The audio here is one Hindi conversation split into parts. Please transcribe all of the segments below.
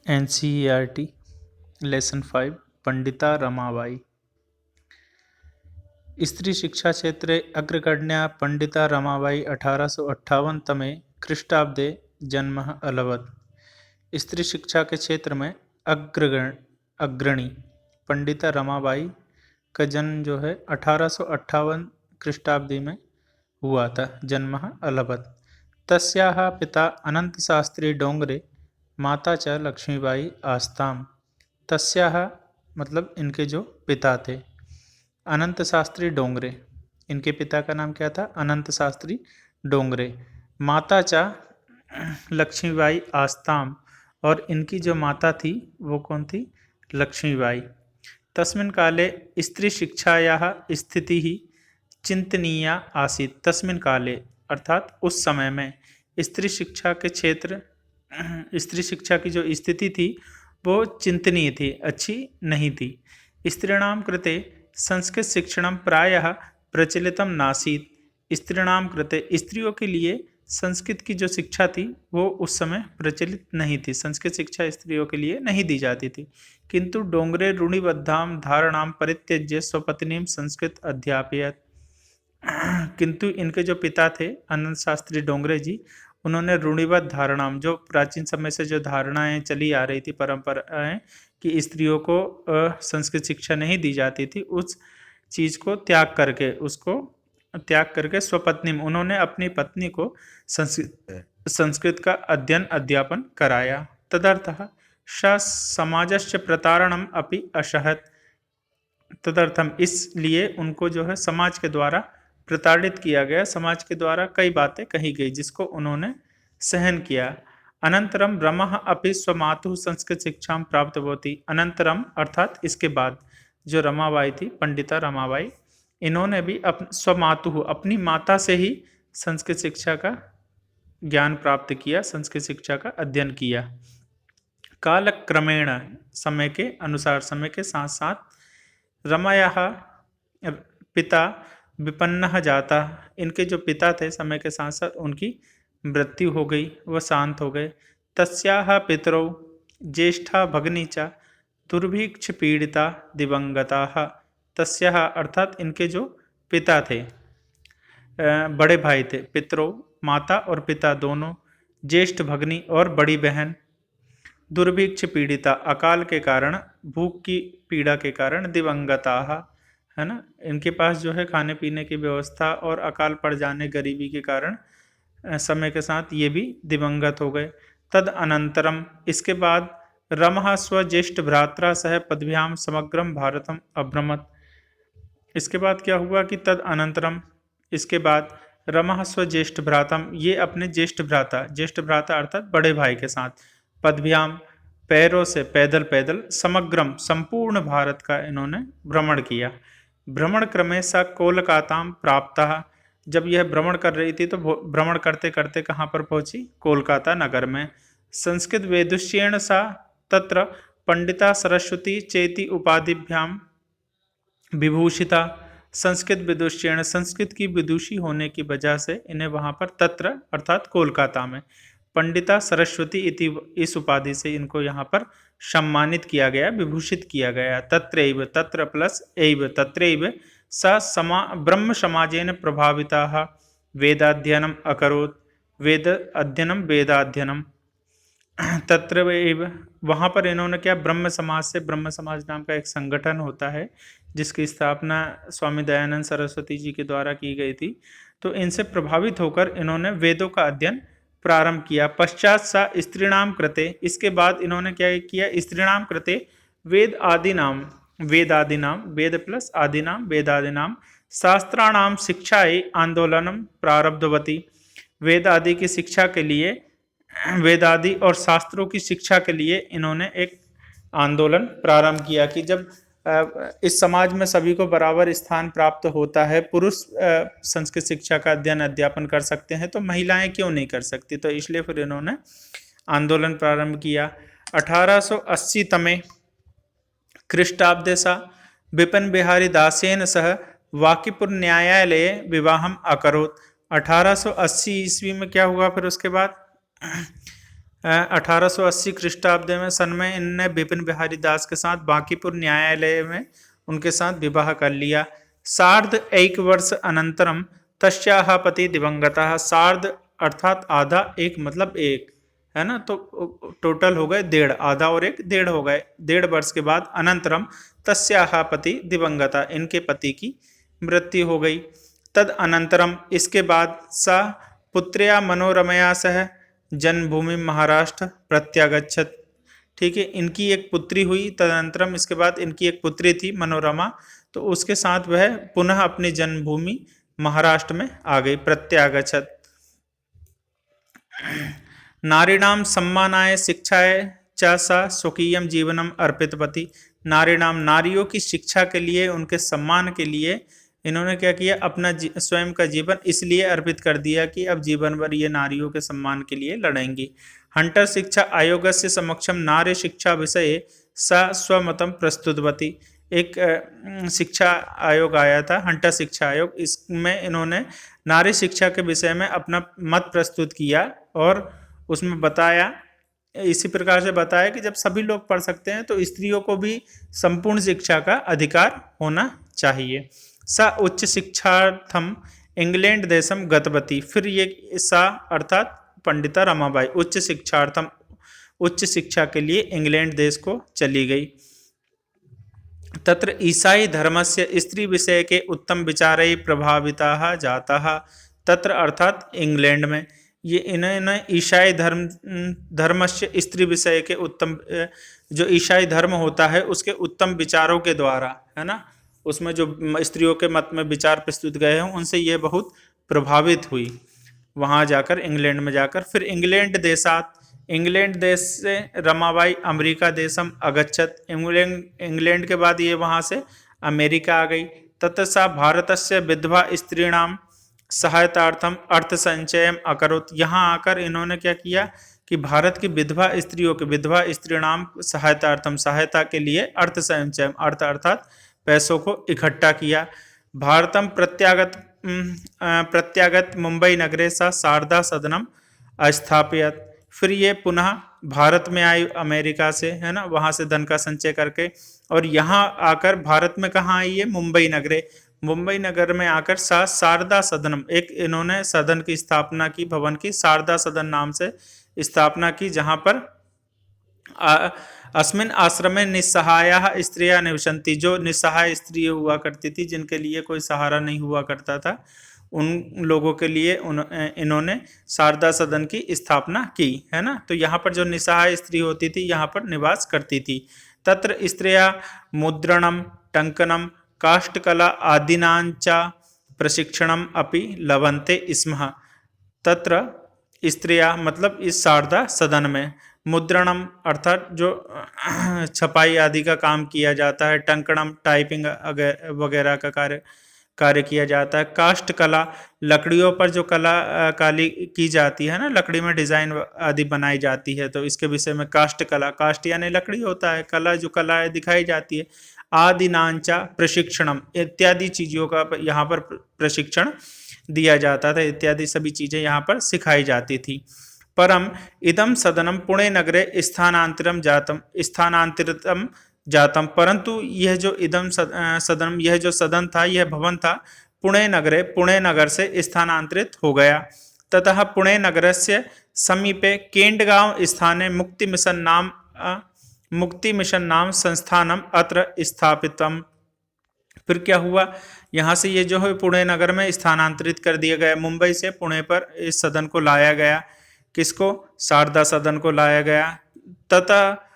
NCERT lesson 5 Pandita Ramabai. स्त्री शिक्षा क्षेत्रे अग्रगण्या पंडिता रमाबाई 1858 तमे ख्रीष्टाब्दे जन्मः अलभत। स्त्री शिक्षा के क्षेत्र में अग्रणी पंडिता रमाबाई का जन्म जो है 1858 ख्रीष्टाब्दी में हुआ था। जन्मः अलभत। तस्याः पिता अनंत शास्त्री डोंगरे माता च लक्ष्मीबाई आस्ताम। तस्याः मतलब इनके जो पिता थे अनंत शास्त्री डोंगरे, इनके पिता का नाम क्या था? अनंत शास्त्री डोंगरे। माता चा लक्ष्मीबाई आस्ताम, और इनकी जो माता थी वो कौन थी? लक्ष्मीबाई। तस्मिन् काले स्त्री शिक्षायाः स्थिति ही चिंतनीया आसीत्। तस्मिन् काले अर्थात उस समय में स्त्री शिक्षा के क्षेत्र स्त्री शिक्षा की जो स्थिति थी वो चिंतनीय थी, अच्छी नहीं थी। स्त्रीणां कृते संस्कृत शिक्षणं प्रायः प्रचलितम नासीत्। स्त्रीणां कृते स्त्रियों के लिए संस्कृत की जो शिक्षा थी वो उस समय प्रचलित नहीं थी। संस्कृत शिक्षा स्त्रियों के लिए नहीं दी जाती थी। किंतु डोंगरे रूढ़िबद्धां धारणां परित्यज्य स्वपत्नीं संस्कृत अध्यापयत्। किंतु इनके जो पिता थे अनंत शास्त्री डोंगरे जी, उन्होंने रूढ़िबद्ध धारणाम, जो प्राचीन समय से जो धारणाएं चली आ रही थी, परंपराएं कि स्त्रियों को संस्कृत शिक्षा नहीं दी जाती थी, उस चीज़ को त्याग करके स्वपत्नी में उन्होंने अपनी पत्नी को संस्कृत का अध्यापन कराया। तदर्थः स समाजस्य प्रतारणम अपि असहत। तदर्थम इसलिए उनको जो है समाज के द्वारा प्रताड़ित किया गया, समाज के द्वारा कई बातें कही गई जिसको उन्होंने सहन किया। अनंतरम रमः अपि स्वमातुः संस्कृत शिक्षा प्राप्त होती। अनंतरम अर्थात इसके बाद जो रमाबाई थी, पंडिता रमाबाई, इन्होंने भी स्वमातुः अपनी माता से ही संस्कृत शिक्षा का ज्ञान प्राप्त किया, संस्कृत शिक्षा का अध्ययन किया। कालक्रमेण समय के अनुसार, समय के साथ साथ रमायाः पिता विपन्नः जाता। इनके जो पिता थे समय के साथ साथ उनकी मृत्यु हो गई, वह शांत हो गए। तस्याः पितरौ ज्येष्ठा भगिनी च दुर्भिक्ष पीड़िता दिवंगताः। तस्याः अर्थात इनके जो पिता थे, बड़े भाई थे, पितरौ माता और पिता दोनों, ज्येष्ठ भगिनी और बड़ी बहन, दुर्भिक्ष पीड़िता अकाल के कारण, भूख की पीड़ा के कारण, दिवंगताः है ना, इनके पास जो है खाने पीने की व्यवस्था और अकाल पड़ जाने, गरीबी के कारण समय के साथ ये भी दिवंगत हो गए। तद अनंतरम इसके बाद रमः स्वज्येष्ठ भ्रात्रा सह पदभ्याम समग्रम भारतम अभ्रमत। इसके बाद क्या हुआ कि तद अनंतरम इसके बाद रमः स्वज्येष्ठ भ्रातम, ये अपने ज्येष्ठ भ्राता अर्थात बड़े भाई के साथ, पदभ्याम पैरों से, पैदल पैदल, समग्रम संपूर्ण भारत का इन्होंने भ्रमण किया। भ्रमण क्रमे सा कोलकाताम प्राप्तः। जब यह भ्रमण कर रही थी तो भ्रमण करते करते कहाँ पर पहुंची? कोलकाता नगर में। संस्कृत वेदुष्येण सा तत्र पंडिता सरस्वती चेति उपाधिभ्याम विभूषिता। संस्कृत विदुष्येण, संस्कृत की विदुषी होने की वजह से इन्हें वहाँ पर तत्र अर्थात कोलकाता में पंडिता सरस्वती इति इस उपाधि से इनको यहाँ पर सम्मानित किया गया, विभूषित किया गया। तत्रैव, तत्र प्लस एव, तत्रैव स ब्रह्म समाजेन प्रभाविताः वेदाध्ययनम अकरोत्। वेद अध्ययनम वेदाध्ययनम तत्र वहाँ पर इन्होंने क्या, ब्रह्म समाज से, ब्रह्म समाज नाम का एक संगठन होता है जिसकी स्थापना स्वामी दयानंद सरस्वती जी के द्वारा की गई थी, तो इनसे प्रभावित होकर इन्होंने वेदों का अध्ययन प्रारंभ किया। पश्चात सा स्त्रीणाम कृते, इसके बाद इन्होंने क्या किया? स्त्रीणाम कृते वेद आदिनाम, वेद प्लस आदिनाम, वेदादिनाम शास्त्राणाम शिक्षाए आंदोलनम प्रारब्धवती। वेद आदि की शिक्षा के लिए, वेद आदि और शास्त्रों की शिक्षा के लिए इन्होंने एक आंदोलन प्रारंभ किया कि जब इस समाज में सभी को बराबर स्थान प्राप्त होता है, पुरुष संस्कृत शिक्षा का अध्ययन अध्यापन कर सकते हैं तो महिलाएं क्यों नहीं कर सकती? तो इसलिए फिर इन्होंने आंदोलन प्रारंभ किया। 1880 तमे ख्रीष्टाब्दे सा विपिन बिहारी दासेन सह वाकीपुर न्यायालय विवाहम अकरोत्। 1880 ईस्वी में क्या हुआ फिर उसके बाद? 1880 ख्रीष्टाब्द में सन में इनने विपिन बिहारी दास के साथ बांकीपुर न्यायालय में उनके साथ विवाह कर लिया। सार्ध एक वर्ष अनंतरम तस्याः पति दिवंगतः। सार्ध अर्थात आधा, एक मतलब एक, है ना, तो टोटल हो गए डेढ़, आधा और एक डेढ़ हो गए। 1.5 वर्ष के बाद अनंतरम तस्याः पति दिवंगता, इनके पति की मृत्यु हो गई। तद अनंतरम, इसके बाद सा पुत्र्या मनोरमया सह जन्मभूमि महाराष्ट्र प्रत्यागच्छत। ठीक है, इनकी एक पुत्री हुई, तदनंतरम इसके बाद इनकी एक पुत्री थी मनोरमा, तो उसके साथ वह पुनः अपनी जन्मभूमि महाराष्ट्र में आ गई, प्रत्यागच्छत। नारीणाम सम्मानाय शिक्षाय च सा स्वकीयम जीवनम अर्पितवती। नारीणाम, नारियों की शिक्षा के लिए, उनके सम्मान के लिए इन्होंने क्या किया, अपना स्वयं का जीवन इसलिए अर्पित कर दिया कि अब जीवन भर ये नारियों के सम्मान के लिए लड़ेंगी। हंटर शिक्षा आयोग से समक्षम नारी शिक्षा विषय सा स्वमतम प्रस्तुतवती। एक शिक्षा आयोग आया था, हंटर शिक्षा आयोग, इसमें इन्होंने नारी शिक्षा के विषय में अपना मत प्रस्तुत किया और उसमें बताया, इसी प्रकार से बताया कि जब सभी लोग पढ़ सकते हैं तो स्त्रियों को भी संपूर्ण शिक्षा का अधिकार होना चाहिए। सा उच्च शिक्षार्थम इंग्लैंड देशम गतवती। फिर ये सा अर्थात पंडिता रमाबाई उच्च शिक्षार्थम, उच्च शिक्षा के लिए इंग्लैंड देश को चली गई। तत्र ईसाई धर्मस्य स्त्री विषय के उत्तम विचारै प्रभाविताः जाताः। तत्र अर्थात इंग्लैंड में, ये इन्होंने ईसाई धर्मस्य स्त्री विषय के उत्तम, जो ईसाई धर्म होता है उसके उत्तम विचारों के द्वारा, है ना, उसमें जो स्त्रियों के मत में विचार प्रस्तुत गए हैं उनसे ये बहुत प्रभावित हुई वहाँ जाकर, इंग्लैंड में जाकर। फिर इंग्लैंड देशात, इंग्लैंड देश से रमाबाई अमेरिका देशम अगच्छत। इंग्लैंड के बाद ये वहाँ से अमेरिका आ गई। ततः सा भारतस्य विधवा स्त्रीणाम सहायतार्थम अर्थ संचयम अकरोत। यहाँ आकर इन्होंने क्या किया कि भारत की विधवा स्त्रियों के, विधवा स्त्रीणाम सहायतार्थम, सहायता के लिए अर्थ संचयम, अर्थ अर्थात पैसों को इकट्ठा किया। भारतम प्रत्यागत मुंबई नगरे सा शारदा सदनम अस्थापयत। फिर ये पुनः भारत में आई अमेरिका से, है ना, वहाँ से धन का संचय करके, और यहाँ आकर भारत में कहाँ आई है, मुंबई नगरे, मुंबई नगर में आकर शारदा सदनम, एक इन्होंने सदन की स्थापना की, भवन की, शारदा सदन नाम से स्थापना की, जहाँ पर अस्मिन आश्रम में निस्सहाया स्त्रियां निवसंती। जो निस्सहाय स्त्री हुआ करती थी, जिनके लिए कोई सहारा नहीं हुआ करता था, उन लोगों के लिए इन्होंने शारदा सदन की स्थापना की, है ना। तो यहाँ पर जो निस्सहाय स्त्री होती थी यहाँ पर निवास करती थी। तत्र स्त्रिया मुद्रणम, टंकनम, काष्ठकला आदिनांचा प्रशिक्षणम अपि लभन्ते स्म। तत्र स्त्रिया मतलब इस शारदा सदन में, मुद्रणम अर्थात जो छपाई आदि का काम किया जाता है, टंकणम टाइपिंग वगैरह का कार्य किया जाता है, काष्ठ कला लकड़ियों पर जो काली की जाती है ना, लकड़ी में डिजाइन आदि बनाई जाती है, तो इसके विषय में काष्ठ कला, काष्ठ यानी लकड़ी होता है, कला जो कला दिखाई जाती है, आदिनांचा प्रशिक्षणम इत्यादि चीजों का यहाँ पर प्रशिक्षण दिया जाता था, इत्यादि सभी चीजें यहाँ पर सिखाई जाती थी। परम इदम सदनम पुणे नगरे स्थानांतरितम जातम। परंतु यह जो इदम सदनम, यह जो सदन था, यह भवन था, पुणे नगर से स्थानांतरित हो गया। ततः पुणे नगरस्य समीपे केंडगांव स्थाने मुक्ति मिशन नाम संस्थानम अत्र स्थापितम। फिर क्या हुआ, यहाँ से ये जो है पुणे नगर में स्थानांतरित कर दिया गया, मुंबई से पुणे पर इस सदन को लाया गया। किसको, शारदा सदन को लाया गया। तथा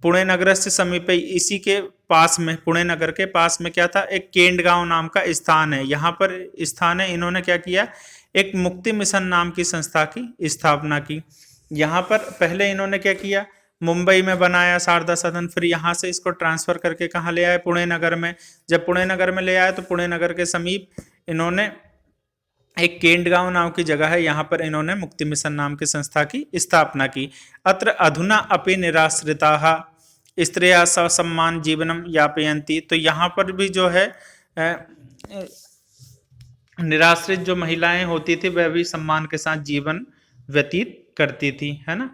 पुणे नगर से समीप, इसी के पास में, पुणे नगर के पास में क्या था, एक केंडगांव नाम का स्थान है। यहाँ पर स्थान है, इन्होंने क्या किया, एक मुक्ति मिशन नाम की संस्था की स्थापना की। यहाँ पर पहले इन्होंने क्या किया, मुंबई में बनाया शारदा सदन, फिर यहाँ से इसको ट्रांसफर करके कहाँ ले आए, पुणे नगर में। जब पुणे नगर में ले आए तो पुणे नगर के समीप इन्होंने एक केंडगांव नाम की जगह है, यहाँ पर इन्होंने मुक्ति मिशन नाम की संस्था की स्थापना की। अत्र अधुना अपि निराश्रिताः स्त्रियः ससम्मान जीवनम यापयन्ति। तो यहाँ पर भी जो है निराश्रित जो महिलाएं होती थी वह भी सम्मान के साथ जीवन व्यतीत करती थी, है ना।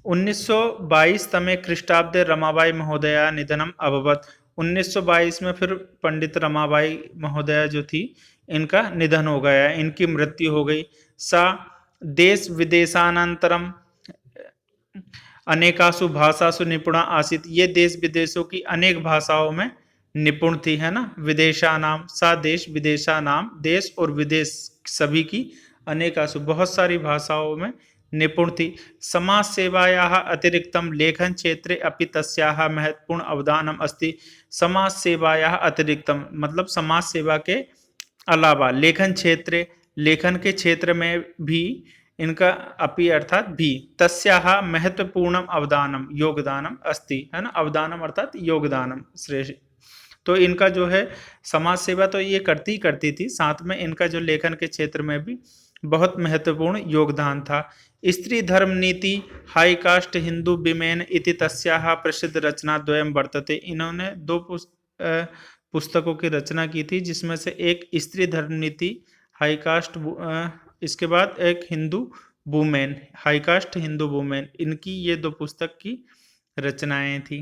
1922 तमे ख्रीष्टाब्दे रमाबाई महोदया निधनम अभवत। 1922 में फिर पंडित रमाबाई महोदया जो थी, इनका निधन हो गया, इनकी मृत्यु हो गई। सा देश विदेशानंतरम अनेकासु भाषासु निपुणा आसीत। ये देश विदेशों की अनेक भाषाओं में निपुण थी, है ना। विदेशा नाम, सा देश विदेशा नाम, देश और विदेश सभी की अनेकासु बहुत सारी भाषाओं में निपुण थी। समाज सेवायाः अतिरिक्तम लेखन क्षेत्रे अपि तस्याः महत्वपूर्ण अवदानम अस्ति। समाज सेवायाः अतिरिक्तम मतलब समाज सेवा के अलावा लेखन क्षेत्र, लेखन के क्षेत्र में भी इनका अपि अर्थात भी तस्याः महत्वपूर्णम अवदानम योगदानम अस्ति, है ना। अवदानम अर्थात योगदानम श्रेष्ठ। तो इनका जो है समाज सेवा तो ये करती थी, साथ में इनका जो लेखन के क्षेत्र में भी बहुत महत्वपूर्ण योगदान था। स्त्री धर्म नीति हाई कास्ट हिंदू विमेन इति तस्याः प्रसिद्ध रचना द्वयम वर्तते। इन्होंने दो पुस्तकों की रचना की थी, जिसमें से एक स्त्री धर्म नीति हाई कास्ट, इसके बाद एक Hindu women, high cast Hindu women, इनकी ये दो पुस्तक की रचनाएं थी।